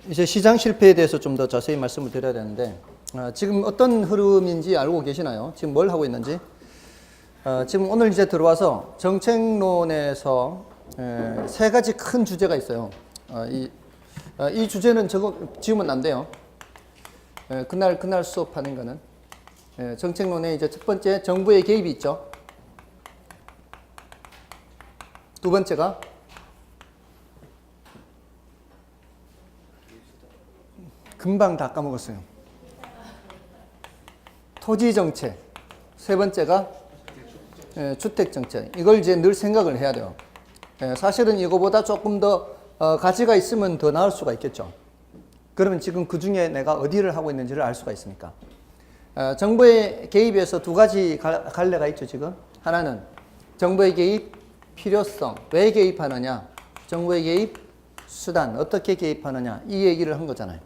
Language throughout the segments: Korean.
이제 시장 실패에 대해서 좀 더 자세히 말씀을 드려야 되는데, 지금 어떤 흐름인지 알고 계시나요? 지금 뭘 하고 있는지? 지금 오늘 이제 들어와서 정책론에서 세 가지 큰 주제가 있어요. 이 주제는 지우면 안 돼요. 그날 수업하는 거는. 정책론에 이제 첫 번째 정부의 개입이 있죠. 두 번째가 금방 다 까먹었어요. 토지 정책. 세 번째가 주택 정책. 이걸 이제 늘 생각을 해야 돼요. 사실은 이거보다 조금 더 가치가 있으면 더 나을 수가 있겠죠. 그러면 지금 그 중에 내가 어디를 하고 있는지를 알 수가 있으니까. 정부의 개입에서 두 가지 갈래가 있죠, 지금. 하나는 정부의 개입 필요성. 왜 개입하느냐? 정부의 개입 수단. 어떻게 개입하느냐? 이 얘기를 한 거잖아요.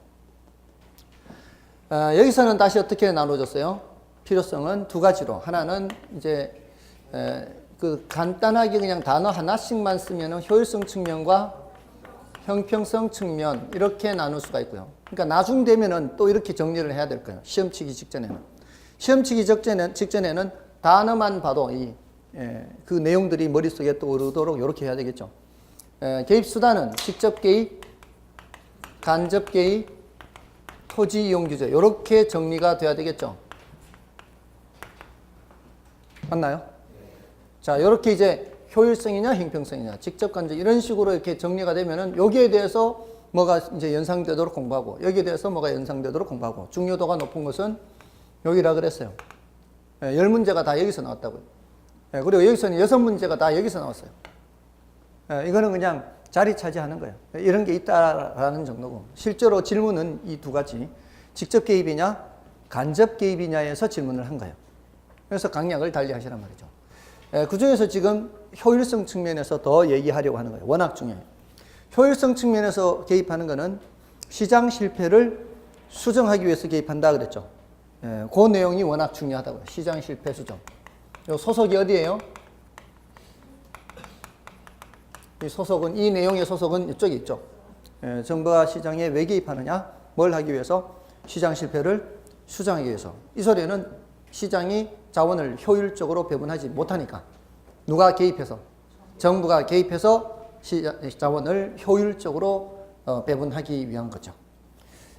여기서는 다시 어떻게 나눠졌어요? 필요성은 두 가지로. 하나는 이제 간단하게 그냥 단어 하나씩만 쓰면 효율성 측면과 형평성 측면 이렇게 나눌 수가 있고요. 그러니까 나중 되면은 또 이렇게 정리를 해야 될 거예요. 시험 치기 직전에는. 시험 치기 직전에는 단어만 봐도 그 내용들이 머릿속에 또 오르도록 이렇게 해야 되겠죠. 개입 수단은 직접 개입, 간접 개입, 토지 이용 규제 이렇게 정리가 돼야 되겠죠. 맞나요? 자, 이렇게 이제 효율성이냐 형평성이냐 직접 간접 이런 식으로 이렇게 정리가 되면은 여기에 대해서 뭐가 이제 연상되도록 공부하고 여기에 대해서 뭐가 연상되도록 공부하고 중요도가 높은 것은 여기라 그랬어요. 10문제가 다 여기서 나왔다고요. 그리고 여기서는 6문제가 다 여기서 나왔어요. 이거는 그냥 자리 차지하는 거예요. 이런 게 있다라는 정도고 실제로 질문은 이 두 가지 직접 개입이냐 간접 개입이냐에서 질문을 한 거예요. 그래서 강약을 달리 하시란 말이죠. 그 중에서 지금 효율성 측면에서 더 얘기하려고 하는 거예요. 워낙 중요해요. 효율성 측면에서 개입하는 거는 시장 실패를 수정하기 위해서 개입한다 그랬죠. 그 내용이 워낙 중요하다고요. 시장 실패 수정. 요 소속이 어디예요? 이 내용의 소속은 이쪽에 있죠. 정부가 시장에 왜 개입하느냐? 뭘 하기 위해서? 시장 실패를 수정하기 위해서. 이 소리는 시장이 자원을 효율적으로 배분하지 못하니까 누가 개입해서? 정부가 개입해서 자원을 효율적으로 배분하기 위한 거죠.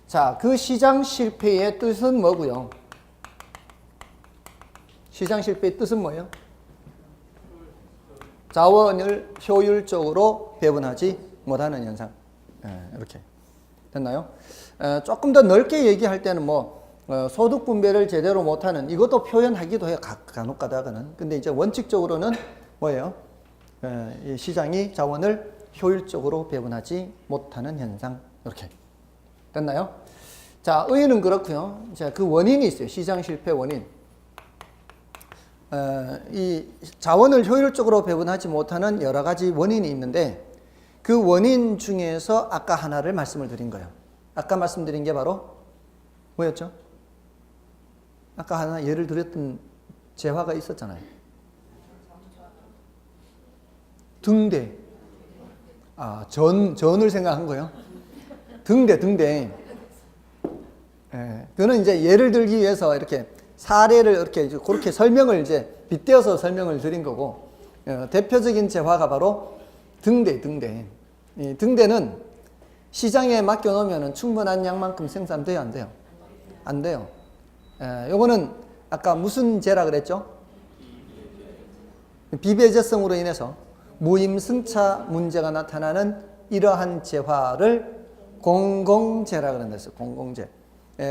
자, 그 시장 실패의 뜻은 뭐고요? 시장 실패의 뜻은 뭐예요? 자원을 효율적으로 배분하지 못하는 현상. 이렇게 됐나요? 조금 더 넓게 얘기할 때는 소득 분배를 제대로 못하는 이것도 표현하기도 해요. 간혹 가다가는. 근데 이제 원칙적으로는 뭐예요? 이 시장이 자원을 효율적으로 배분하지 못하는 현상. 이렇게 됐나요? 자, 의의는 그렇고요. 자, 그 원인이 있어요. 시장 실패 원인. 이 자원을 효율적으로 배분하지 못하는 여러 가지 원인이 있는데 그 원인 중에서 아까 하나를 말씀을 드린 거예요. 아까 말씀드린 게 바로 뭐였죠? 아까 하나 예를 들었던 재화가 있었잖아요. 등대. 전을 생각한 거예요. 등대. 그거는 이제 예를 들기 위해서 이렇게 사례를 이렇게 그렇게 설명을 이제 빗대어서 설명을 드린 거고, 대표적인 재화가 바로 등대. 이 등대는 시장에 맡겨놓으면 충분한 양만큼 생산돼요, 안 돼요? 안 돼요. 요거는 아까 무슨 재라 그랬죠? 비배제성으로 인해서 무임승차 문제가 나타나는 이러한 재화를 공공재라 그런다 했어요. 공공재.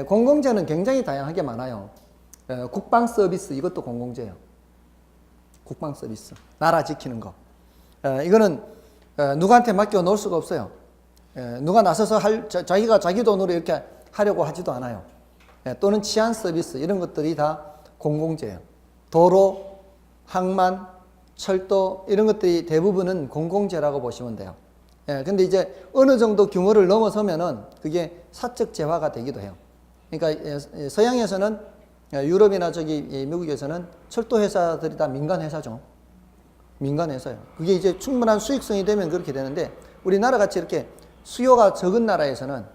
공공재는 굉장히 다양하게 많아요. 국방 서비스 이것도 공공재예요. 국방 서비스. 나라 지키는 거. 이거는 누구한테 맡겨 놓을 수가 없어요. 누가 나서서 자기가 자기 돈으로 이렇게 하려고 하지도 않아요. 또는 치안 서비스 이런 것들이 다 공공재예요. 도로, 항만, 철도 이런 것들이 대부분은 공공재라고 보시면 돼요. 근데 이제 어느 정도 규모를 넘어서면은 그게 사적 재화가 되기도 해요. 그러니까 서양에서는 유럽이나 미국에서는 철도 회사들이 다 민간 회사죠. 민간 회사요. 그게 이제 충분한 수익성이 되면 그렇게 되는데 우리나라 같이 이렇게 수요가 적은 나라에서는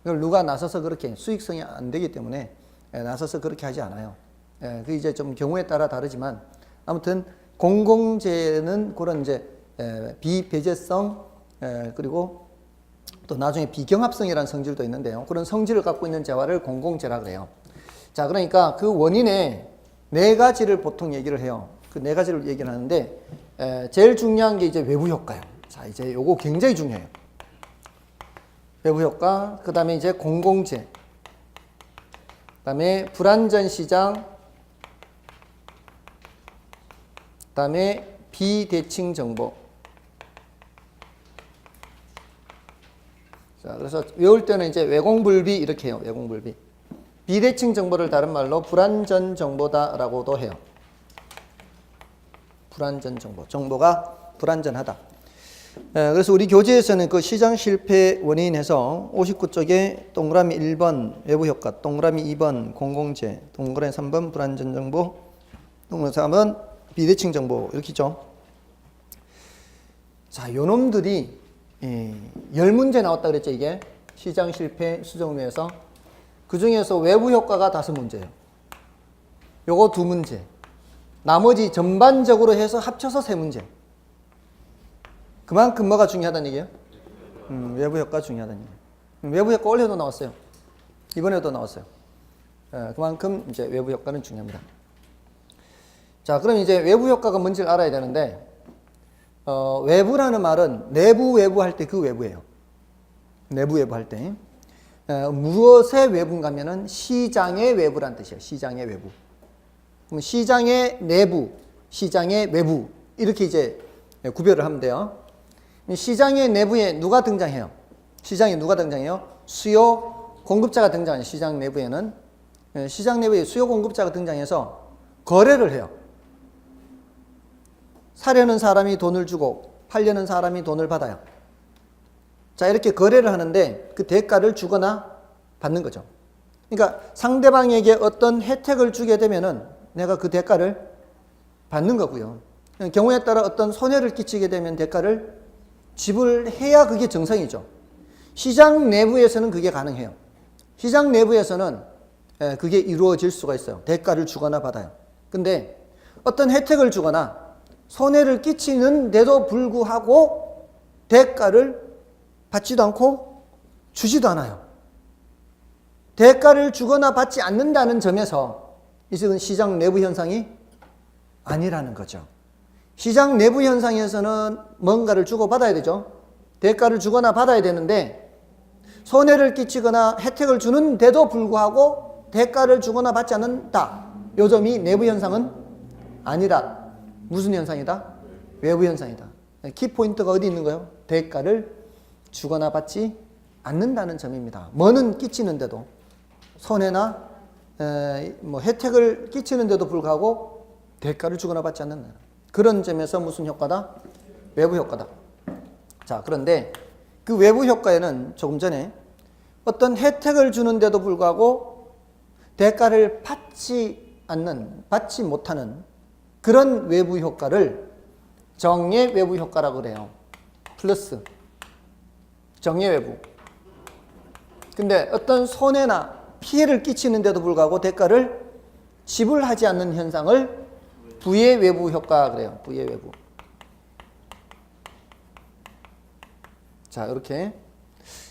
이걸 누가 나서서 그렇게 수익성이 안 되기 때문에 나서서 그렇게 하지 않아요. 그 이제 좀 경우에 따라 다르지만 아무튼 공공재는 그런 이제 비배제성 그리고 또 나중에 비경합성이라는 성질도 있는데요. 그런 성질을 갖고 있는 재화를 공공재라 그래요. 자, 그러니까 그 원인의 네 가지를 보통 얘기를 해요. 그 네 가지를 얘기를 하는데 제일 중요한 게 이제 외부 효과예요. 자, 이제 요거 굉장히 중요해요. 외부 효과, 그 다음에 이제 공공재, 그 다음에 불안전 시장, 그 다음에 비대칭 정보. 자, 그래서 외울 때는 이제 외공불비 이렇게 해요. 외공불비. 비대칭 정보를 다른 말로 불안전 정보다라고도 해요. 불안전 정보. 정보가 불안전하다. 그래서 우리 교재에서는 그 시장 실패 원인에서 59쪽에 동그라미 1번 외부 효과, 동그라미 2번 공공재, 동그라미 3번 불안전 정보, 동그라미 4번 비대칭 정보 이렇게 있죠. 자, 요놈들이 10문제 나왔다 그랬죠, 이게. 시장 실패 수정위에서. 그 중에서 외부 효과가 5문제예요. 요거 2문제. 나머지 전반적으로 해서 합쳐서 3문제. 그만큼 뭐가 중요하다는 얘기예요? 외부 효과가 중요하다는 얘기예요. 외부 효과 올해도 나왔어요. 이번에도 나왔어요. 그만큼 이제 외부 효과는 중요합니다. 자, 그럼 이제 외부 효과가 뭔지를 알아야 되는데, 외부라는 말은 내부 외부 할 때 그 외부예요. 내부 외부 할 때. 무엇의 외부인가 하면은 시장의 외부란 뜻이에요. 시장의 외부. 그럼 시장의 내부, 시장의 외부. 이렇게 이제 구별을 하면 돼요. 시장의 내부에 누가 등장해요? 시장에 누가 등장해요? 수요 공급자가 등장해요. 시장 내부에는. 시장 내부에 수요 공급자가 등장해서 거래를 해요. 사려는 사람이 돈을 주고 팔려는 사람이 돈을 받아요. 자, 이렇게 거래를 하는데 그 대가를 주거나 받는 거죠. 그러니까 상대방에게 어떤 혜택을 주게 되면은 내가 그 대가를 받는 거고요. 경우에 따라 어떤 손해를 끼치게 되면 대가를 지불해야 그게 정상이죠. 시장 내부에서는 그게 가능해요. 시장 내부에서는 그게 이루어질 수가 있어요. 대가를 주거나 받아요. 근데 어떤 혜택을 주거나 손해를 끼치는데도 불구하고 대가를 받지도 않고 주지도 않아요. 대가를 주거나 받지 않는다는 점에서 이것은 시장 내부 현상이 아니라는 거죠. 시장 내부 현상에서는 뭔가를 주고 받아야 되죠. 대가를 주거나 받아야 되는데 손해를 끼치거나 혜택을 주는데도 불구하고 대가를 주거나 받지 않는다. 요 점이 내부 현상은 아니라 무슨 현상이다? 외부 현상이다. 키포인트가 어디 있는 거예요? 대가를 주거나 받지 않는다는 점입니다. 뭐는 끼치는데도 손해나 뭐 혜택을 끼치는데도 불구하고 대가를 주거나 받지 않는다. 그런 점에서 무슨 효과다? 외부 효과다. 자, 그런데 그 외부 효과에는 조금 전에 어떤 혜택을 주는데도 불구하고 대가를 받지 못하는 그런 외부 효과를 정예 외부 효과라고 그래요. 플러스 정예 외부. 근데 어떤 손해나 피해를 끼치는데도 불구하고 대가를 지불하지 않는 현상을 부의 외부 효과 그래요. 부의 외부. 자, 이렇게.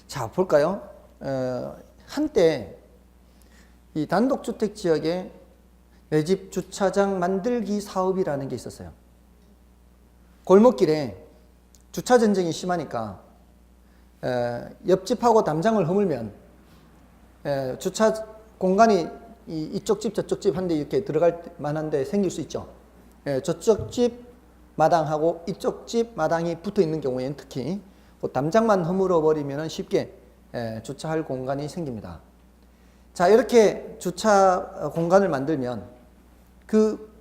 자, 볼까요? 한때 이 단독주택 지역에 내 집 주차장 만들기 사업이라는 게 있었어요. 골목길에 주차 전쟁이 심하니까 옆집하고 담장을 허물면 주차 공간이 이쪽 집 저쪽 집 한데 이렇게 들어갈 만한데 생길 수 있죠. 저쪽 집 마당하고 이쪽 집 마당이 붙어 있는 경우에는 특히 그 담장만 허물어 버리면 쉽게 주차할 공간이 생깁니다. 자, 이렇게 주차 공간을 만들면 그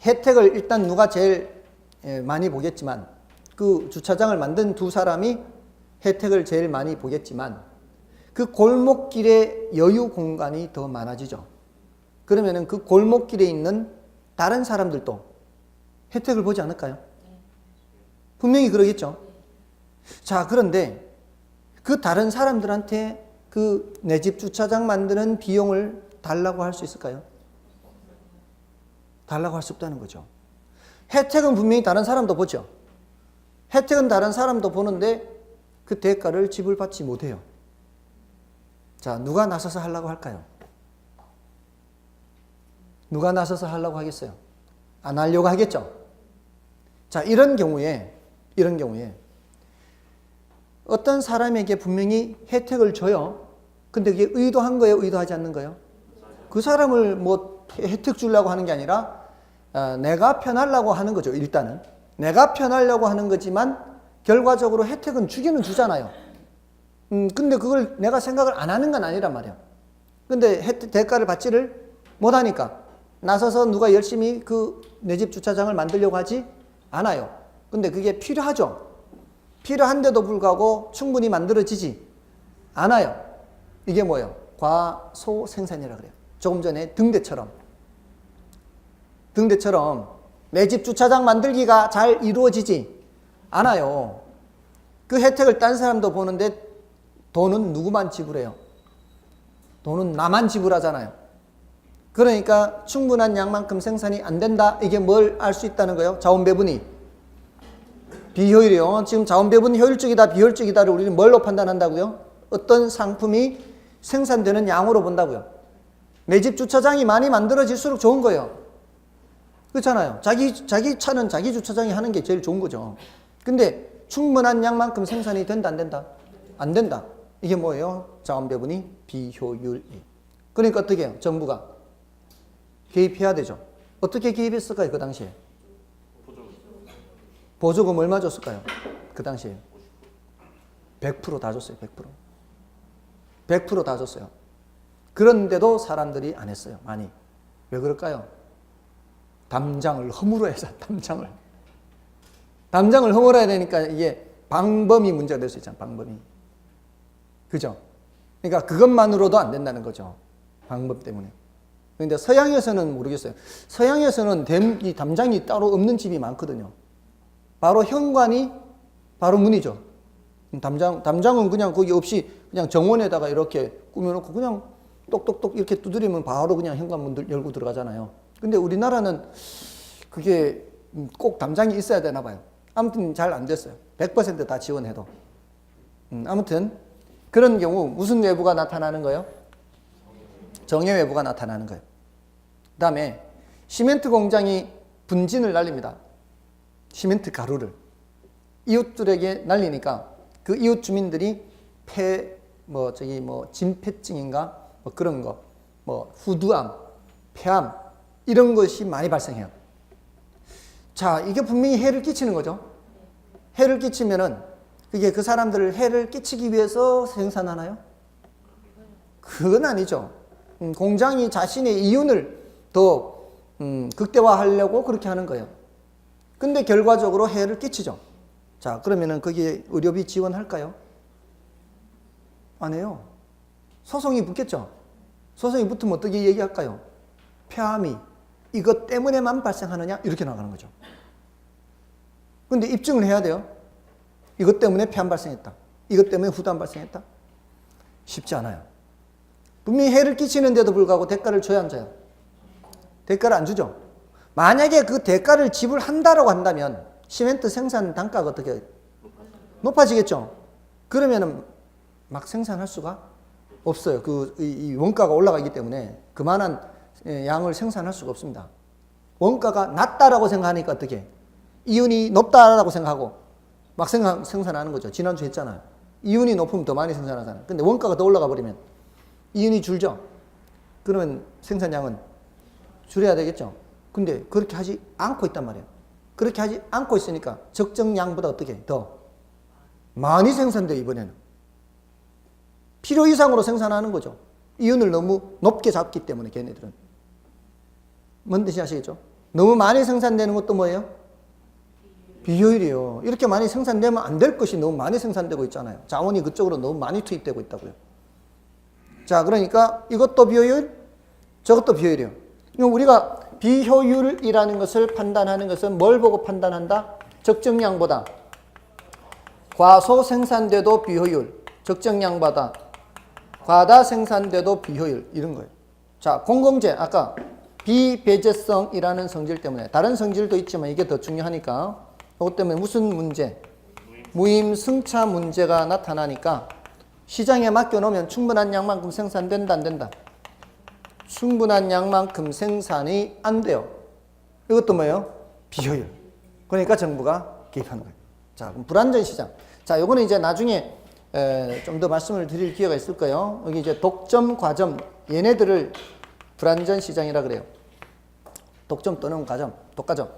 혜택을 일단 누가 제일 많이 보겠지만 그 주차장을 만든 두 사람이 혜택을 제일 많이 보겠지만 그 골목길의 여유 공간이 더 많아지죠. 그러면은 그 골목길에 있는 다른 사람들도 혜택을 보지 않을까요? 분명히 그러겠죠. 자, 그런데 그 다른 사람들한테 그 내 집 주차장 만드는 비용을 달라고 할 수 있을까요? 달라고 할 수 없다는 거죠. 혜택은 분명히 다른 사람도 보죠. 혜택은 다른 사람도 보는데 그 대가를 지불받지 못해요. 자, 누가 나서서 하려고 할까요? 누가 나서서 하려고 하겠어요? 안 하려고 하겠죠? 자, 이런 경우에 어떤 사람에게 분명히 혜택을 줘요. 근데 그게 의도한 거예요? 의도하지 않는 거예요? 그 사람을 뭐 혜택 주려고 하는 게 아니라 내가 편하려고 하는 거죠. 일단은 내가 편하려고 하는 거지만 결과적으로 혜택은 주기는 주잖아요. 근데 그걸 내가 생각을 안 하는 건 아니란 말이에요. 근데 대가를 받지를 못하니까 나서서 누가 열심히 그 내 집 주차장을 만들려고 하지 않아요. 근데 그게 필요하죠. 필요한데도 불구하고 충분히 만들어지지 않아요. 이게 뭐예요? 과소생산이라고 그래요. 조금 전에 등대처럼 내 집 주차장 만들기가 잘 이루어지지 않아요. 그 혜택을 딴 사람도 보는데 돈은 누구만 지불해요? 돈은 나만 지불하잖아요. 그러니까 충분한 양만큼 생산이 안 된다. 이게 뭘 알 수 있다는 거예요? 자원 배분이 비효율이요. 지금 자원 배분이 효율적이다, 비효율적이다를 우리는 뭘로 판단한다고요? 어떤 상품이 생산되는 양으로 본다고요. 내 집 주차장이 많이 만들어질수록 좋은 거예요. 그렇잖아요. 자기 차는 자기 주차장이 하는 게 제일 좋은 거죠. 근데 충분한 양만큼 생산이 된다, 안 된다? 안 된다. 이게 뭐예요? 자원 배분이 비효율이. 그러니까 어떻게 해요? 정부가 개입해야 되죠. 어떻게 개입했을까요? 그 당시에. 보조금 얼마 줬을까요? 그 당시에. 100% 다 줬어요. 100%. 100% 다 줬어요. 그런데도 사람들이 안 했어요. 많이. 왜 그럴까요? 담장을 허물어야죠. 담장을 허물어야 되니까 이게 방범이 문제가 될 수 있잖아요. 방범이. 그죠? 그러니까 그것만으로도 안 된다는 거죠. 방법 때문에. 그런데 서양에서는 모르겠어요. 서양에서는 이 담장이 따로 없는 집이 많거든요. 바로 현관이 바로 문이죠. 담장은 그냥 거기 없이 그냥 정원에다가 이렇게 꾸며놓고 그냥 똑똑똑 이렇게 두드리면 바로 그냥 현관문 열고 들어가잖아요. 근데 우리나라는 그게 꼭 담장이 있어야 되나 봐요. 아무튼 잘 안 됐어요. 100% 다 지원해도. 아무튼 그런 경우 무슨 외부가 나타나는 거예요? 정예 외부가 나타나는 거예요. 그 다음에 시멘트 공장이 분진을 날립니다. 시멘트 가루를 이웃들에게 날리니까 그 이웃 주민들이 진폐증인가 그런 거, 후두암, 폐암 이런 것이 많이 발생해요. 자, 이게 분명히 해를 끼치는 거죠. 해를 끼치면은 그게 그 사람들을 해를 끼치기 위해서 생산하나요? 그건 아니죠. 공장이 자신의 이윤을 더 극대화하려고 그렇게 하는 거예요. 근데 결과적으로 해를 끼치죠. 자, 그러면은 거기에 의료비 지원할까요? 안 해요. 소송이 붙겠죠. 소송이 붙으면 어떻게 얘기할까요? 폐암이 이것 때문에만 발생하느냐? 이렇게 나가는 거죠. 근데 입증을 해야 돼요. 이것 때문에 폐암 발생했다. 이것 때문에 후두암 발생했다. 쉽지 않아요. 분명히 해를 끼치는데도 불구하고 대가를 줘야 안 줘요? 대가를 안 주죠. 만약에 그 대가를 지불한다라고 한다면 시멘트 생산 단가가 어떻게 높아지겠죠. 그러면은 막 생산할 수가 없어요. 이 원가가 올라가기 때문에 그만한 양을 생산할 수가 없습니다. 원가가 낮다라고 생각하니까 어떻게? 이윤이 높다라고 생각하고 막 생산하는 거죠. 지난주 했잖아요. 이윤이 높으면 더 많이 생산하잖아요. 근데 원가가 더 올라가 버리면 이윤이 줄죠. 그러면 생산량은 줄여야 되겠죠. 근데 그렇게 하지 않고 있단 말이에요. 그렇게 하지 않고 있으니까 적정량보다 어떻게 더 많이 생산돼요. 이번에는 필요 이상으로 생산하는 거죠. 이윤을 너무 높게 잡기 때문에 걔네들은. 뭔 뜻인지 아시겠죠? 너무 많이 생산되는 것도 뭐예요? 비효율이요. 이렇게 많이 생산되면 안 될 것이 너무 많이 생산되고 있잖아요. 자원이 그쪽으로 너무 많이 투입되고 있다고요. 자, 그러니까 이것도 비효율, 저것도 비효율이요. 우리가 비효율이라는 것을 판단하는 것은 뭘 보고 판단한다? 적정량보다 과소 생산돼도 비효율. 적정량보다 과다 생산돼도 비효율 이런 거예요. 자, 공공재 아까 비배제성이라는 성질 때문에 다른 성질도 있지만 이게 더 중요하니까 이것 때문에 무슨 문제? 무임승차 문제가 나타나니까 시장에 맡겨놓으면 충분한 양만큼 생산된다 안 된다? 충분한 양만큼 생산이 안 돼요. 이것도 뭐예요? 비효율. 그러니까 정부가 개입하는 거예요. 자, 그럼 불안전 시장. 자, 요거는 이제 나중에 좀 더 말씀을 드릴 기회가 있을 거예요. 여기 이제 독점, 과점, 얘네들을 불안전 시장이라 그래요. 독점 또는 과점, 독과점.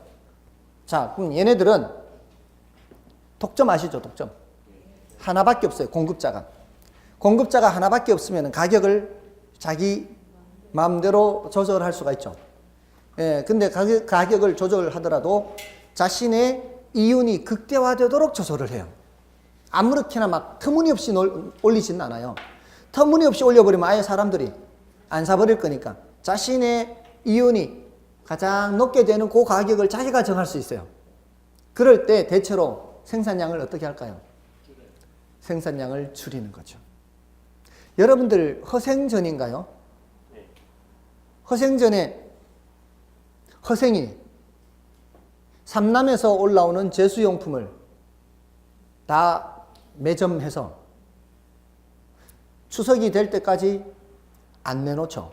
자, 그럼 얘네들은 독점 아시죠? 독점. 하나밖에 없어요. 공급자가. 공급자가 하나밖에 없으면 가격을 자기 마음대로 조절할 수가 있죠. 예, 근데 가격을 조절하더라도 자신의 이윤이 극대화되도록 조절을 해요. 아무렇게나 막 터무니없이 올리지는 않아요. 터무니없이 올려버리면 아예 사람들이 안 사버릴 거니까 자신의 이윤이 가장 높게 되는 그 가격을 자기가 정할 수 있어요. 그럴 때 대체로 생산량을 어떻게 할까요? 생산량을 줄이는 거죠. 여러분들 허생전인가요? 허생전에 허생이 삼남에서 올라오는 제수용품을 다 매점해서 추석이 될 때까지 안 내놓죠.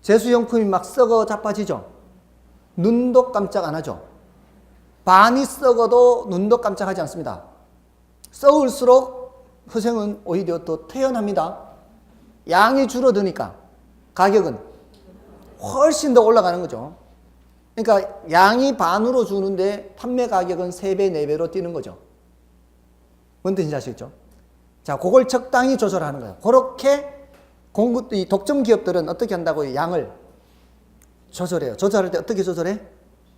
제수용품이 막 썩어 자빠지죠. 눈도 깜짝 안 하죠. 반이 썩어도 눈도 깜짝하지 않습니다. 썩을수록 허생은 오히려 더 태연합니다. 양이 줄어드니까 가격은 훨씬 더 올라가는 거죠. 그러니까 양이 반으로 주는데 판매 가격은 3배, 4배로 뛰는 거죠. 뭔 뜻인지 아시겠죠? 자, 그걸 적당히 조절하는 거예요. 그렇게 이 독점 기업들은 어떻게 한다고요? 양을 조절해요. 조절할 때 어떻게 조절해?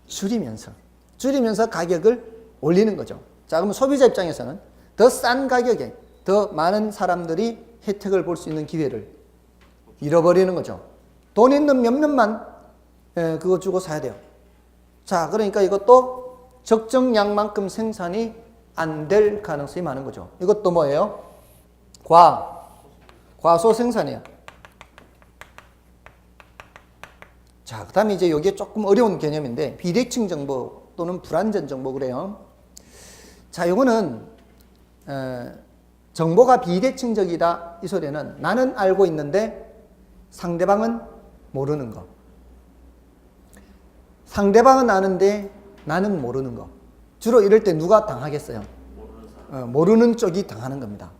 줄이면서 가격을 올리는 거죠. 자, 그러면 소비자 입장에서는 더 싼 가격에 더 많은 사람들이 혜택을 볼 수 있는 기회를 잃어버리는 거죠. 돈 있는 몇몇만 그거 주고 사야 돼요. 자, 그러니까 이것도 적정량만큼 생산이 안 될 가능성이 많은 거죠. 이것도 뭐예요? 과소 생산이에요. 자, 그 다음에 이제 이게 조금 어려운 개념인데 비대칭 정보 또는 불완전 정보 그래요. 자, 요거는 정보가 비대칭적이다 이 소리는 나는 알고 있는데 상대방은 모르는 거. 상대방은 아는데 나는 모르는 거. 주로 이럴 때 누가 당하겠어요? 모르는 쪽이 당하는 겁니다.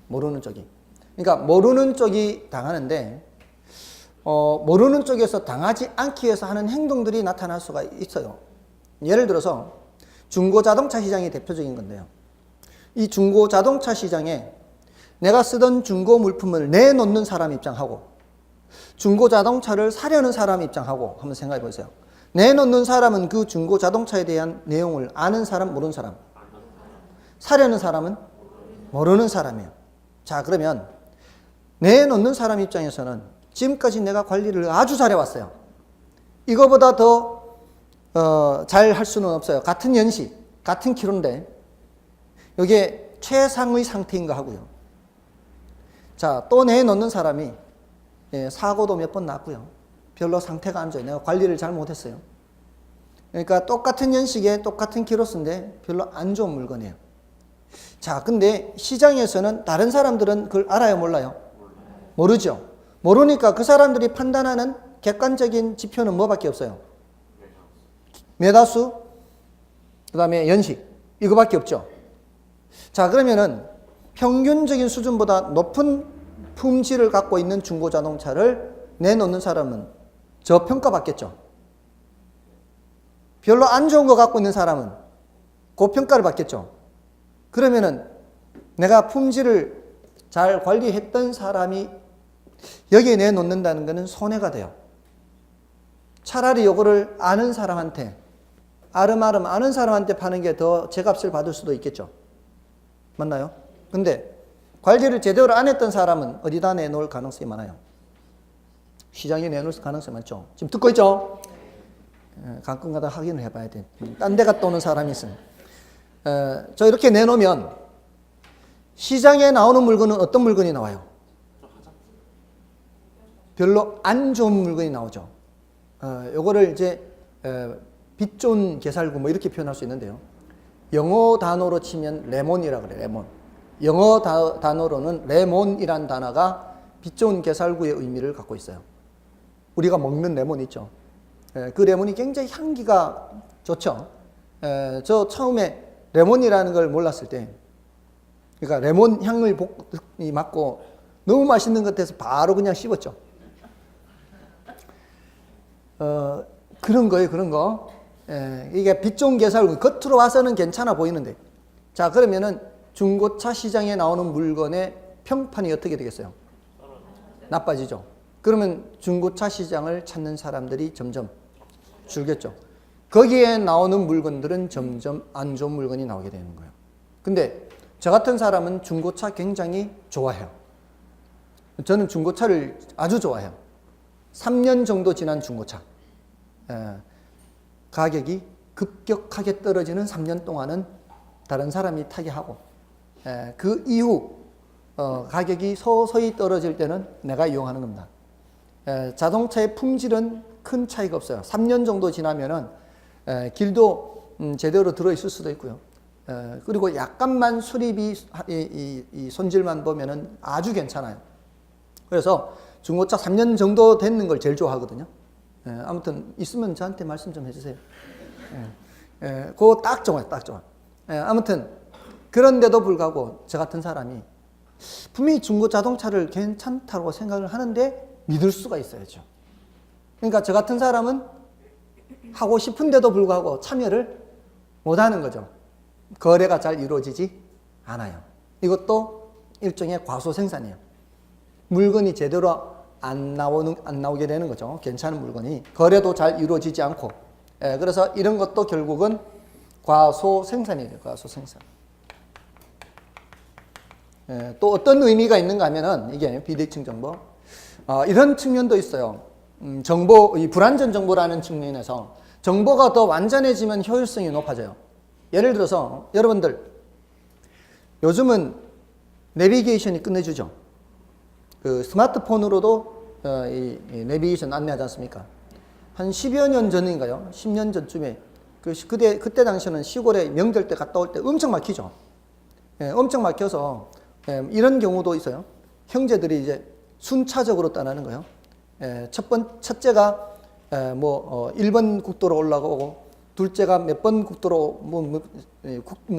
모르는 쪽이. 그러니까 모르는 쪽이 당하는데 모르는 쪽에서 당하지 않기 위해서 하는 행동들이 나타날 수가 있어요. 예를 들어서 중고자동차 시장이 대표적인 건데요. 이 중고자동차 시장에 내가 쓰던 중고 물품을 내놓는 사람 입장하고 중고자동차를 사려는 사람 입장하고 한번 생각해 보세요. 내놓는 사람은 그 중고자동차에 대한 내용을 아는 사람, 모르는 사람. 사려는 사람은 모르는 사람이에요. 자, 그러면 내놓는 사람 입장에서는 지금까지 내가 관리를 아주 잘해왔어요. 이거보다 더 잘 할 수는 없어요. 같은 연식, 같은 키로인데 이게 최상의 상태인 거 하고요. 자, 또 내놓는 사람이 사고도 몇 번 났고요. 별로 상태가 안 좋아요. 내가 관리를 잘 못했어요. 그러니까 똑같은 연식에 똑같은 키로수인데 별로 안 좋은 물건이에요. 자, 근데 시장에서는 다른 사람들은 그걸 알아요, 몰라요? 모르죠. 모르니까 그 사람들이 판단하는 객관적인 지표는 뭐밖에 없어요? 매다수, 그 다음에 연식, 이거밖에 없죠. 자, 그러면은 평균적인 수준보다 높은 품질을 갖고 있는 중고자동차를 내놓는 사람은 저평가받겠죠. 별로 안 좋은 거 갖고 있는 사람은 고평가를 받겠죠. 그러면은 내가 품질을 잘 관리했던 사람이 여기에 내놓는다는 것은 손해가 돼요. 차라리 요거를 아는 사람한테 아름아름 아는 사람한테 파는 게 더 제값을 받을 수도 있겠죠. 맞나요? 근데 관리를 제대로 안 했던 사람은 어디다 내놓을 가능성이 많아요? 시장에 내놓을 가능성이 많죠. 지금 듣고 있죠? 가끔가다 확인을 해봐야 돼. 딴 데 갔다 오는 사람이 있으면. 저 이렇게 내놓으면 시장에 나오는 물건은 어떤 물건이 나와요? 별로 안 좋은 물건이 나오죠. 요거를 이제 빛 좋은 게살구 뭐 이렇게 표현할 수 있는데요. 영어 단어로 치면 레몬이라 그래요. 레몬. 영어 단어로는 레몬이란 단어가 빛 좋은 게살구의 의미를 갖고 있어요. 우리가 먹는 레몬 있죠. 그 레몬이 굉장히 향기가 좋죠. 저 처음에 레몬이라는 걸 몰랐을 때, 그러니까 레몬 향을 맡고 너무 맛있는 것 같아서 바로 그냥 씹었죠. 그런 거예요, 그런 거. 이게 빛 좋은 게살구, 겉으로 와서는 괜찮아 보이는데. 자, 그러면은 중고차 시장에 나오는 물건의 평판이 어떻게 되겠어요? 나빠지죠. 그러면 중고차 시장을 찾는 사람들이 점점 줄겠죠. 거기에 나오는 물건들은 점점 안 좋은 물건이 나오게 되는 거예요. 근데 저 같은 사람은 중고차 굉장히 좋아해요. 저는 중고차를 아주 좋아해요. 3년 정도 지난 중고차. 가격이 급격하게 떨어지는 3년 동안은 다른 사람이 타게 하고, 그 이후 가격이 서서히 떨어질 때는 내가 이용하는 겁니다. 자동차의 품질은 큰 차이가 없어요. 3년 정도 지나면은 길도 제대로 들어있을 수도 있고요. 그리고 약간만 수리비 이 손질만 보면은 아주 괜찮아요. 그래서 중고차 3년 정도 됐는 걸 제일 좋아하거든요. 아무튼 있으면 저한테 말씀 좀 해주세요. 그거 딱 좋아요, 딱 좋아. 아무튼 그런데도 불구하고 저 같은 사람이 분명히 중고 자동차를 괜찮다고 생각을 하는데 믿을 수가 있어야죠. 그러니까 저 같은 사람은 하고 싶은데도 불구하고 참여를 못하는 거죠. 거래가 잘 이루어지지 않아요. 이것도 일종의 과소생산이에요. 물건이 제대로 안 나오게 되는 거죠. 괜찮은 물건이. 거래도 잘 이루어지지 않고. 그래서 이런 것도 결국은 과소생산이에요. 과소생산. 또 어떤 의미가 있는가 하면은 이게 비대칭 정보. 이런 측면도 있어요. 정보, 이 불완전 정보라는 측면에서 정보가 더 완전해지면 효율성이 높아져요. 예를 들어서 여러분들 요즘은 내비게이션이 끝내주죠. 그 스마트폰으로도 이 내비게이션 안내하지 않습니까? 한 10여 년 전인가요? 10년 전쯤에 그때 당시에는 시골에 명절 때 갔다 올 때 엄청 막히죠. 엄청 막혀서 이런 경우도 있어요. 형제들이 이제 순차적으로 떠나는 거예요. 첫째가 1번 국도로 올라가고 둘째가 몇 번 국도로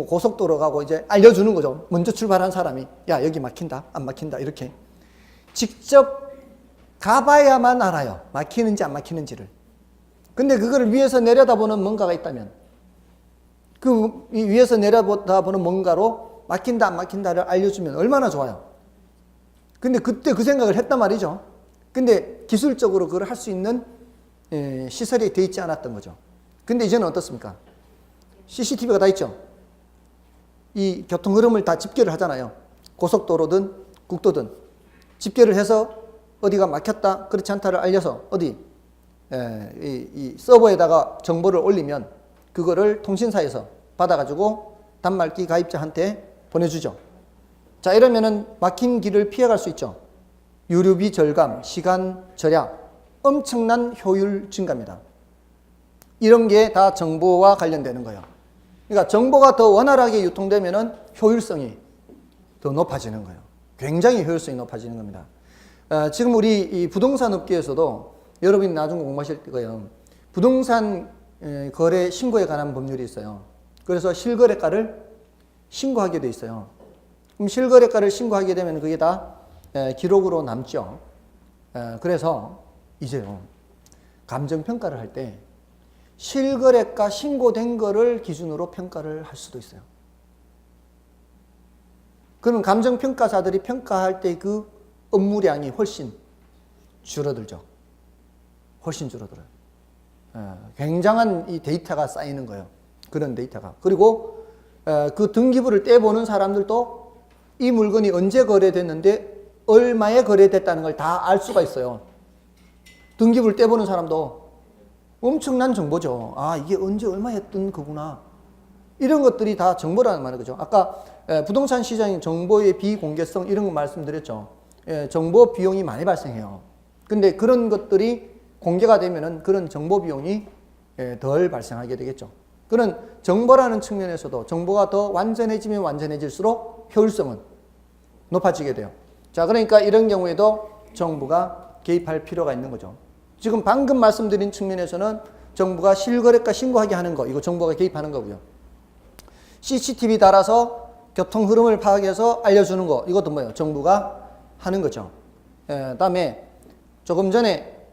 고속도로 가고 이제 알려주는 거죠. 먼저 출발한 사람이 야 여기 막힌다 안 막힌다 이렇게 직접 가봐야만 알아요. 막히는지 안 막히는지를. 근데 그거를 위에서 내려다보는 뭔가가 있다면 그 위에서 내려다보는 뭔가로 막힌다 안 막힌다를 알려주면 얼마나 좋아요. 근데 그때 그 생각을 했단 말이죠. 근데 기술적으로 그걸 할 수 있는 시설이 돼 있지 않았던 거죠. 근데 이제는 어떻습니까? CCTV가 다 있죠. 이 교통 흐름을 다 집계를 하잖아요. 고속도로든 국도든 집계를 해서 어디가 막혔다 그렇지 않다를 알려서 어디 이 서버에다가 정보를 올리면 그거를 통신사에서 받아가지고 단말기 가입자한테 보내주죠. 자, 이러면은 막힌 길을 피해갈 수 있죠. 유류비 절감, 시간 절약, 엄청난 효율 증가입니다. 이런 게 다 정보와 관련되는 거예요. 그러니까 정보가 더 원활하게 유통되면은 효율성이 더 높아지는 거예요. 굉장히 효율성이 높아지는 겁니다. 지금 우리 이 부동산 업계에서도 여러분이 나중에 공부하실 거예요. 부동산 거래 신고에 관한 법률이 있어요. 그래서 실거래가를 신고하게 돼 있어요. 그럼 실거래가를 신고하게 되면 그게 다 기록으로 남죠. 그래서 이제요. 감정평가를 할 때 실거래가 신고된 거를 기준으로 평가를 할 수도 있어요. 그러면 감정평가사들이 평가할 때 그 업무량이 훨씬 줄어들죠. 훨씬 줄어들어요. 굉장한 이 데이터가 쌓이는 거예요. 그런 데이터가. 그리고 그 등기부를 떼보는 사람들도 이 물건이 언제 거래됐는데 얼마에 거래됐다는 걸 다 알 수가 있어요. 등기부를 떼보는 사람도 엄청난 정보죠. 아, 이게 언제 얼마 했던 거구나. 이런 것들이 다 정보라는 말이죠. 아까 부동산 시장의 정보의 비공개성 이런 거 말씀드렸죠. 정보 비용이 많이 발생해요. 근데 그런 것들이 공개가 되면은 그런 정보 비용이 덜 발생하게 되겠죠. 그런 정보라는 측면에서도 정보가 더 완전해지면 완전해질수록 효율성은 높아지게 돼요. 자, 그러니까 이런 경우에도 정부가 개입할 필요가 있는 거죠. 지금 방금 말씀드린 측면에서는 정부가 실거래가 신고하게 하는 거, 이거 정부가 개입하는 거고요. CCTV 달아서 교통 흐름을 파악해서 알려주는 거, 이것도 뭐예요? 정부가 하는 거죠. 그다음에 조금 전에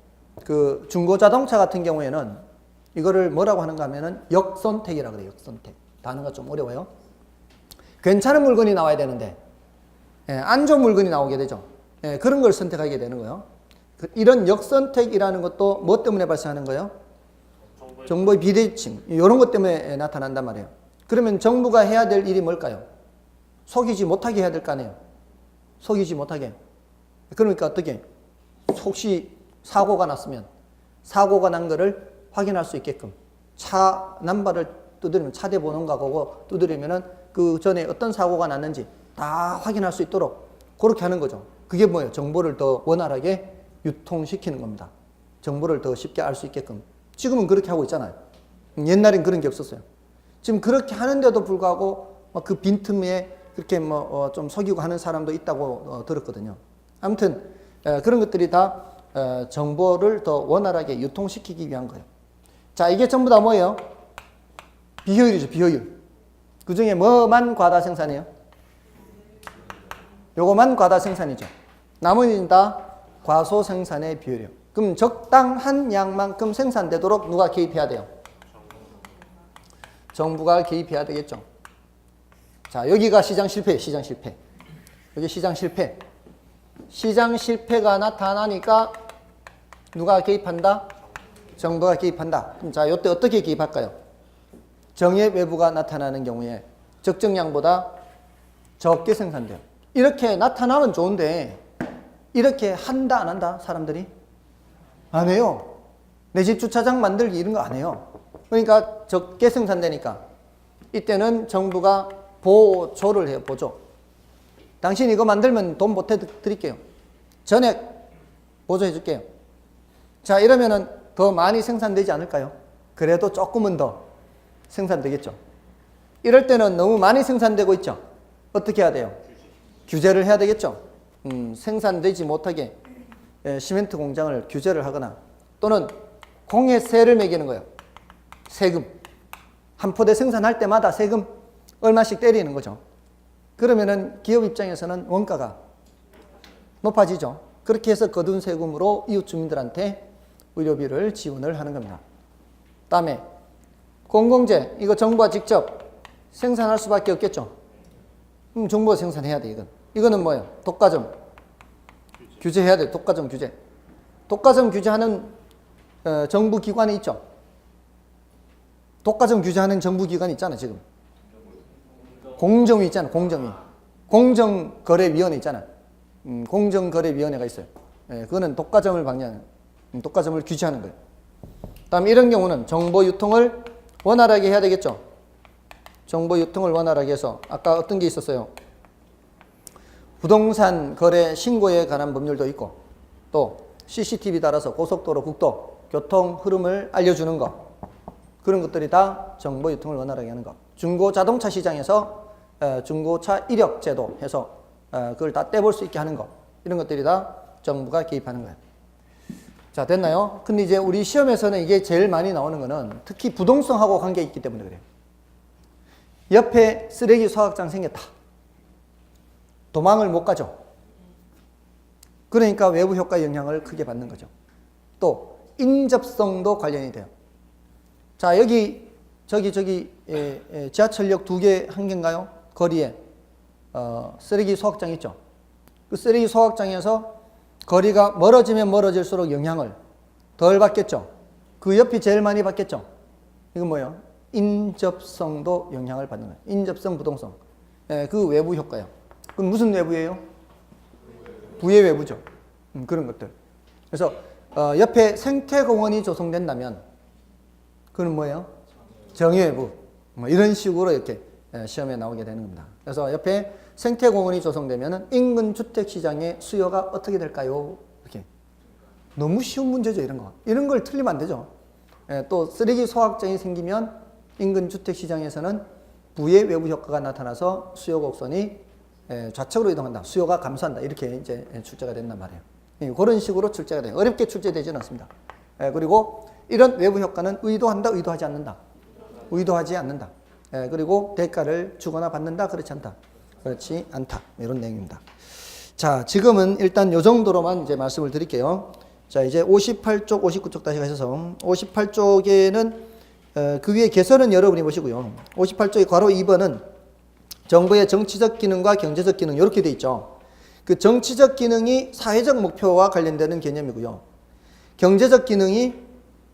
그 중고자동차 같은 경우에는 이거를 뭐라고 하는가 하면은 역선택이라고 그래요. 역선택. 단어가 좀 어려워요. 괜찮은 물건이 나와야 되는데 안 좋은 물건이 나오게 되죠. 그런 걸 선택하게 되는 거예요. 이런 역선택이라는 것도 뭐 때문에 발생하는 거예요? 정보의 비대칭. 이런 것 때문에 나타난단 말이에요. 그러면 정부가 해야 될 일이 뭘까요? 속이지 못하게 해야 될 거 아니에요. 속이지 못하게. 그러니까 어떻게? 혹시 사고가 났으면 사고가 난 거를 확인할 수 있게끔 차 남바를 두드리면 차대 번호가 보고 두드리면은 그 전에 어떤 사고가 났는지 다 확인할 수 있도록 그렇게 하는 거죠. 그게 뭐예요? 정보를 더 원활하게 유통시키는 겁니다. 정보를 더 쉽게 알 수 있게끔. 지금은 그렇게 하고 있잖아요. 옛날엔 그런 게 없었어요. 지금 그렇게 하는데도 불구하고 그 빈틈에 그렇게 좀 속이고 하는 사람도 있다고 들었거든요. 아무튼 그런 것들이 다 정보를 더 원활하게 유통시키기 위한 거예요. 자, 이게 전부 다 뭐예요? 비효율이죠, 비효율. 그 중에 뭐만 과다 생산이에요? 요거만 과다 생산이죠. 나머지는 다 과소 생산의 비율이에요. 그럼 적당한 양만큼 생산되도록 누가 개입해야 돼요? 정부가 개입해야 되겠죠. 자, 여기가 시장 실패예요, 시장 실패. 여기 시장 실패. 시장 실패가 나타나니까 누가 개입한다? 정부가 개입한다. 그럼 자, 이때 어떻게 개입할까요? 정액 외부가 나타나는 경우에 적정량보다 적게 생산돼요. 이렇게 나타나면 좋은데 이렇게 한다 안 한다? 사람들이? 안 해요. 내 집 주차장 만들기 이런 거 안 해요. 그러니까 적게 생산되니까 이때는 정부가 보조를 해요. 보조. 당신 이거 만들면 돈 보태 드릴게요. 전액 보조해 줄게요. 자, 이러면은 더 많이 생산되지 않을까요? 그래도 조금은 더 생산되겠죠. 이럴 때는 너무 많이 생산되고 있죠. 어떻게 해야 돼요? 규제를 해야 되겠죠. 생산되지 못하게 시멘트 공장을 규제를 하거나 또는 공예세를 매기는 거예요. 세금. 한 포대 생산할 때마다 세금 얼마씩 때리는 거죠. 그러면은 기업 입장에서는 원가가 높아지죠. 그렇게 해서 거둔 세금으로 이웃 주민들한테 의료비를 지원을 하는 겁니다. 다음에 공공재, 이거 정부가 직접 생산할 수밖에 없겠죠. 정부가 생산해야 돼, 이건. 이거는 뭐예요? 독과점. 규제해야 돼, 독과점 규제. 독과점 규제하는 정부 기관이 있죠. 독과점 규제하는 정부 기관이 있잖아, 지금. 공정위 있잖아, 공정위. 공정거래위원회 있잖아. 공정거래위원회가 있어요. 그거는 독과점을 방지하는, 독과점을 규제하는 거예요. 다음 이런 경우는 정보 유통을 원활하게 해야 되겠죠. 정보 유통을 원활하게 해서 아까 어떤 게 있었어요? 부동산 거래 신고에 관한 법률도 있고 또 CCTV 달아서 고속도로, 국도, 교통 흐름을 알려주는 거 그런 것들이 다 정보 유통을 원활하게 하는 거. 중고 자동차 시장에서 중고차 이력 제도 해서 그걸 다 떼볼 수 있게 하는 거 이런 것들이 다 정부가 개입하는 거예요. 자, 됐나요? 근데 이제 우리 시험에서는 이게 제일 많이 나오는 거는 특히 부동성하고 관계 있기 때문에 그래요. 옆에 쓰레기 소각장 생겼다. 도망을 못 가죠. 그러니까 외부 효과 영향을 크게 받는 거죠. 또 인접성도 관련이 돼요. 자, 여기 저기 지하철역 2개, 1개인가요? 거리에 쓰레기 소각장 있죠. 그 쓰레기 소각장에서 거리가 멀어지면 멀어질수록 영향을 덜 받겠죠. 그 옆이 제일 많이 받겠죠. 이건 뭐예요? 인접성도 영향을 받는 거예요. 인접성, 부동성. 그 외부 효과예요. 그건 무슨 외부예요? 부의 외부죠. 그런 것들. 그래서 옆에 생태공원이 조성된다면 그건 뭐예요? 정의 외부. 뭐 이런 식으로 이렇게 시험에 나오게 되는 겁니다. 그래서 옆에 생태공원이 조성되면 인근 주택시장의 수요가 어떻게 될까요? 이렇게. 너무 쉬운 문제죠, 이런 거. 이런 걸 틀리면 안 되죠. 또 쓰레기 소각장이 생기면 인근 주택시장에서는 부의 외부 효과가 나타나서 수요 곡선이 좌측으로 이동한다. 수요가 감소한다. 이렇게 이제 출제가 된단 말이에요. 그런 식으로 출제가 돼요. 어렵게 출제되지는 않습니다. 그리고 이런 외부 효과는 의도한다, 의도하지 않는다. 의도하지 않는다. 그리고 대가를 주거나 받는다, 그렇지 않다. 그렇지 않다. 이런 내용입니다. 자, 지금은 일단 요 정도로만 이제 말씀을 드릴게요. 자, 이제 58쪽, 59쪽 다시 가셔서 58쪽에는 그 위에 개설은 여러분이 보시고요. 58쪽의 괄호 2번은 정부의 정치적 기능과 경제적 기능 이렇게 돼 있죠. 그 정치적 기능이 사회적 목표와 관련되는 개념이고요. 경제적 기능이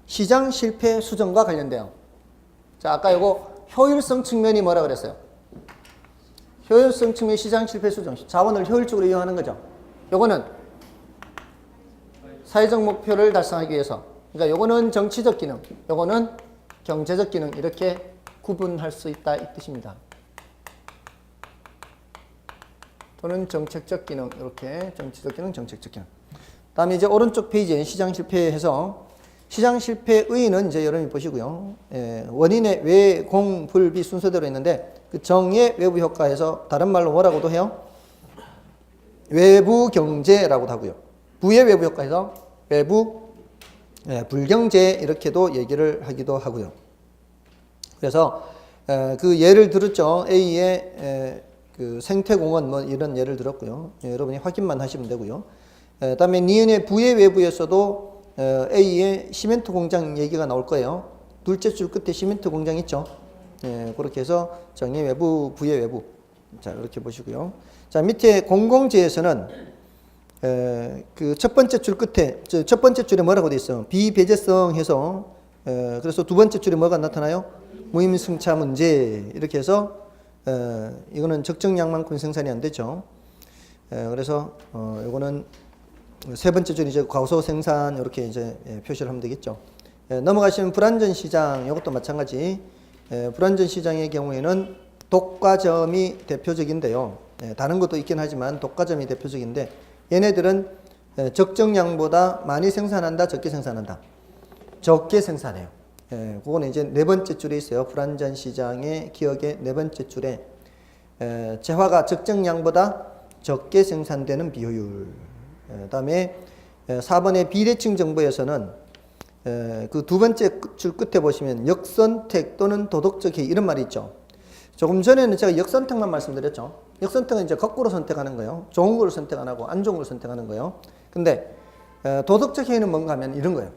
시장 실패 수정과 관련돼요. 자, 아까 이거 효율성 측면이 뭐라 그랬어요? 효율성 측면 시장 실패 수정. 자원을 효율적으로 이용하는 거죠. 요거는 사회적 목표를 달성하기 위해서. 그러니까 요거는 정치적 기능, 요거는 경제적 기능 이렇게 구분할 수 있다 이 뜻입니다. 또는 정책적 기능 이렇게 정치적 기능, 정책적 기능. 다음에 이제 오른쪽 페이지에 시장 실패해서 시장 실패의 의의는 이제 여러분이 보시고요. 원인의 외, 공, 불, 비 순서대로 있는데 그 정의 외부 효과에서 다른 말로 뭐라고도 해요? 외부 경제라고도 하고요. 부의 외부 효과에서 외부 불경제 이렇게도 얘기를 하기도 하고요. 그래서 그 예를 들었죠. A의 그 생태공원 뭐 이런 예를 들었고요. 여러분이 확인만 하시면 되고요. 그다음에 니은의 부의 외부에서도 A의 시멘트 공장 얘기가 나올 거예요. 둘째 줄 끝에 시멘트 공장 있죠. 그렇게 해서 정의 외부, 부의 외부. 자, 이렇게 보시고요. 자, 밑에 공공재에서는 그 첫 번째 줄 끝에 첫 번째 줄에 뭐라고 돼 있어요? 비배제성 해서 그래서 두 번째 줄에 뭐가 나타나요? 무임승차 문제 이렇게 해서 이거는 적정량만큼 생산이 안 되죠. 그래서 이거는 세 번째 줄 이제 과소 생산 이렇게 이제 표시를 하면 되겠죠. 넘어가시면 불안전 시장 이것도 마찬가지. 불안전 시장의 경우에는 독과점이 대표적인데요. 다른 것도 있긴 하지만 독과점이 대표적인데 얘네들은 적정량보다 많이 생산한다, 적게 생산한다. 적게 생산해요. 그거는 이제 네 번째 줄에 있어요. 불안전 시장의 기억의 네 번째 줄에 재화가 적정량보다 적게 생산되는 비효율. 그다음에 4번의 비대칭 정보에서는 그 두 번째 줄 끝에 보시면 역선택 또는 도덕적 해이 이런 말이 있죠. 조금 전에는 제가 역선택만 말씀드렸죠. 역선택은 이제 거꾸로 선택하는 거예요. 좋은 걸 선택 안 하고 안 좋은 걸 선택하는 거예요. 근데 도덕적 해이는 뭔가 하면 이런 거예요.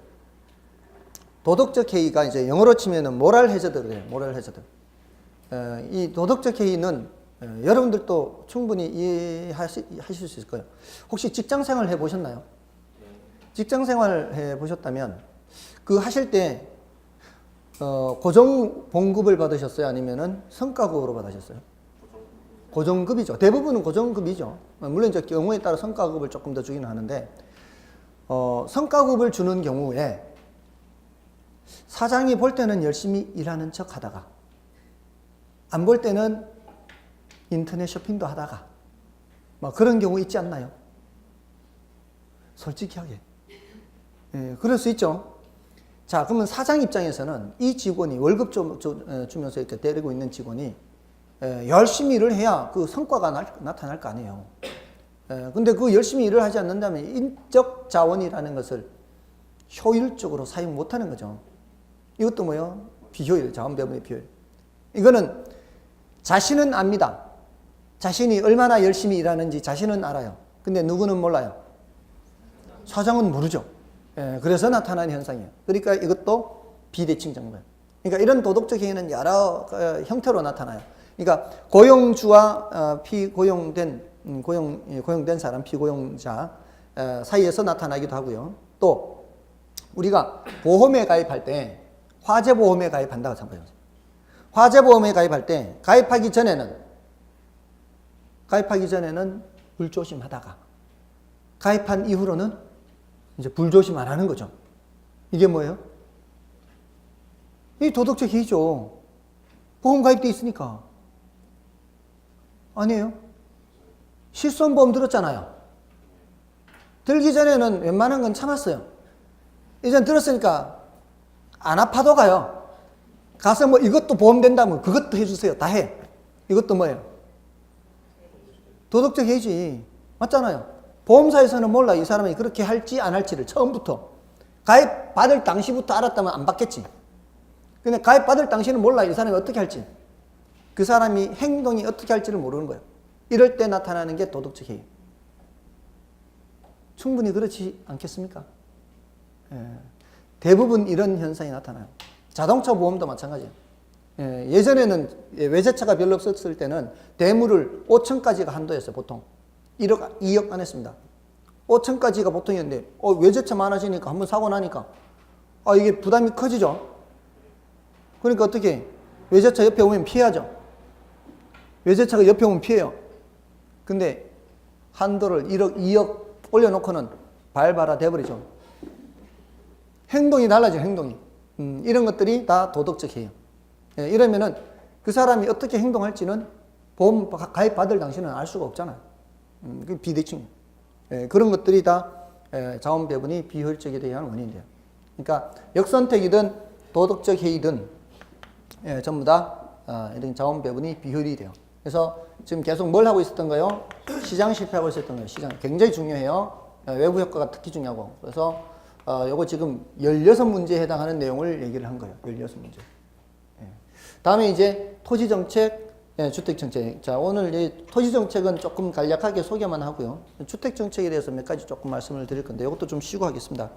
도덕적 해이가 이제 영어로 치면은 모랄 해저드를 해요. 모랄 해저드. 이 도덕적 해이는 여러분들도 충분히 이해하실 수 있을 거예요. 혹시 직장 생활 해 보셨나요? 직장 생활 해 보셨다면 그 하실 때 고정 봉급을 받으셨어요? 아니면은 성과급으로 받으셨어요? 고정급이죠. 대부분은 고정급이죠. 물론 이제 경우에 따라 성과급을 조금 더 주기는 하는데 성과급을 주는 경우에 사장이 볼 때는 열심히 일하는 척 하다가 안 볼 때는 인터넷 쇼핑도 하다가 막 그런 경우 있지 않나요? 솔직하게. 그럴 수 있죠. 자, 그러면 사장 입장에서는 이 직원이 월급 주면서 이렇게 데리고 있는 직원이 열심히 일을 해야 그 성과가 나타날 거 아니에요. 근데 그 열심히 일을 하지 않는다면 인적 자원이라는 것을 효율적으로 사용 못하는 거죠. 이것도 뭐예요? 비효율, 자원 배분의 비효율. 이거는 자신은 압니다. 자신이 얼마나 열심히 일하는지 자신은 알아요. 근데 누구는 몰라요? 사장은 모르죠. 그래서 나타나는 현상이에요. 그러니까 이것도 비대칭 정보예요. 그러니까 이런 도덕적 해이는 여러 형태로 나타나요. 그러니까 고용주와 피고용된 고용된 사람, 피고용자 사이에서 나타나기도 하고요. 또 우리가 보험에 가입할 때 화재보험에 가입한다고 생각해요. 화재보험에 가입할 때 가입하기 전에는 불조심하다가 가입한 이후로는 이제 불조심 안 하는 거죠. 이게 뭐예요? 이 도덕적 해이죠. 보험 가입돼 있으니까. 아니에요. 실손보험 들었잖아요. 들기 전에는 웬만한 건 참았어요. 이젠 들었으니까 안 아파도 가요. 가서 뭐 이것도 보험 된다면 그것도 해주세요. 다 해. 이것도 뭐예요? 도덕적 해이지. 맞잖아요. 보험사에서는 몰라. 이 사람이 그렇게 할지 안 할지를 처음부터. 가입 받을 당시부터 알았다면 안 받겠지. 근데 가입 받을 당시는 몰라. 이 사람이 어떻게 할지. 그 사람이 행동이 어떻게 할지를 모르는 거예요. 이럴 때 나타나는 게 도덕적 해이. 충분히 그렇지 않겠습니까? 대부분 이런 현상이 나타나요. 자동차 보험도 마찬가지예요. 예전에는 외제차가 별로 없었을 때는 대물을 5천까지가 한도였어요. 보통 1억, 2억 안 했습니다. 5천까지가 보통이었는데 외제차 많아지니까 한번 사고 나니까 이게 부담이 커지죠. 그러니까 어떻게 외제차 옆에 오면 피해야죠. 외제차가 옆에 오면 피해요. 근데 한도를 1억, 2억 올려놓고는 발바라 돼버리죠. 행동이 달라져요. 행동이. 이런 것들이 다 도덕적 해요. 이러면은 그 사람이 어떻게 행동할지는 보험 가입 받을 당시는 알 수가 없잖아요. 그 비대칭. 그런 것들이 다 자원 배분이 비효율적에 대한 원인이 돼요. 그러니까 역선택이든 도덕적 해이든 전부 다 이런 자원 배분이 비효율이 돼요. 그래서 지금 계속 뭘 하고 있었던 거예요? 시장 실패하고 있었던 거예요. 시장 굉장히 중요해요. 외부 효과가 특히 중요하고. 그래서 요거 지금 16문제에 해당하는 내용을 얘기를 한 거예요. 16문제. 다음에 이제 토지정책, 주택정책. 자, 오늘 이 토지정책은 조금 간략하게 소개만 하고요. 주택정책에 대해서 몇 가지 조금 말씀을 드릴 건데 이것도 좀 쉬고 하겠습니다.